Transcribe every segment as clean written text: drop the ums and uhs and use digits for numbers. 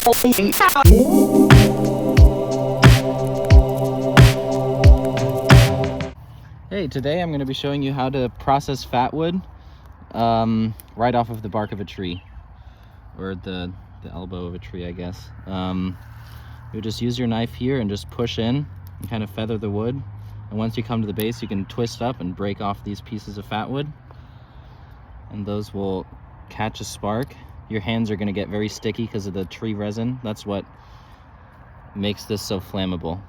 Hey, today I'm going to be showing you how to process fat wood right off of the bark of a tree, or the elbow of a tree, I guess. You just use your knife here and just push in and kind of feather the wood. And once you come to the base, you can twist up and break off these pieces of fat wood. And those will catch a spark. Your hands are going to get very sticky because of the tree resin. That's what makes this so flammable.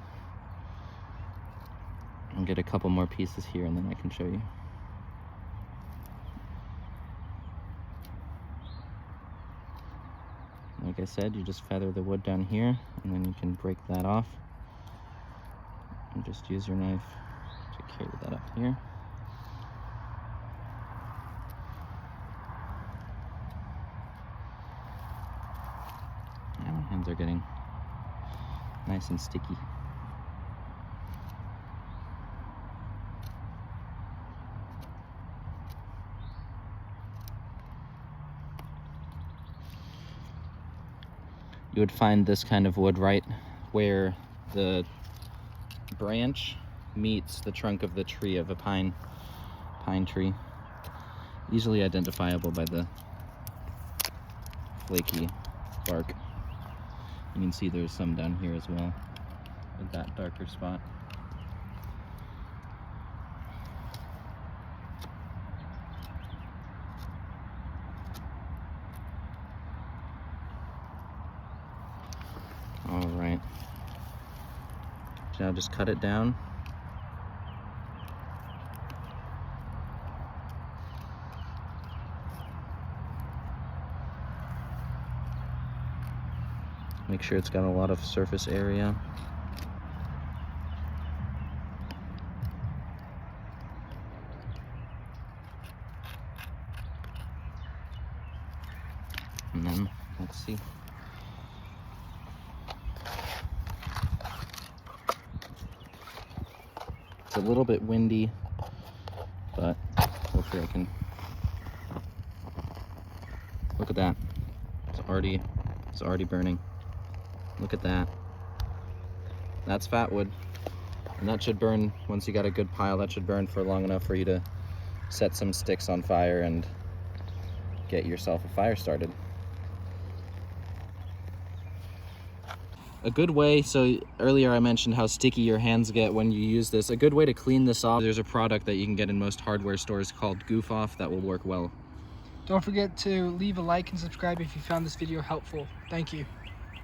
I'll get a couple more pieces here and then I can show you. Like I said, you just feather the wood down here and then you can break that off. And just use your knife to carry that up here. Yeah, my hands are getting nice and sticky. You would find this kind of wood right where the branch meets the trunk of the tree, of a pine tree. Easily identifiable by the flaky bark. You can see there's some down here as well, with that darker spot. All right. Now just cut it down. Make sure it's got a lot of surface area. And then, let's see. It's a little bit windy, but hopefully I can. Look at that. It's already burning. Look at that. That's fat wood. And that should burn, once you got a good pile, that should burn for long enough for you to set some sticks on fire and get yourself a fire started. A good way, so earlier I mentioned how sticky your hands get when you use this. A good way to clean this off, there's a product that you can get in most hardware stores called Goof Off that will work well. Don't forget to leave a like and subscribe if you found this video helpful. Thank you.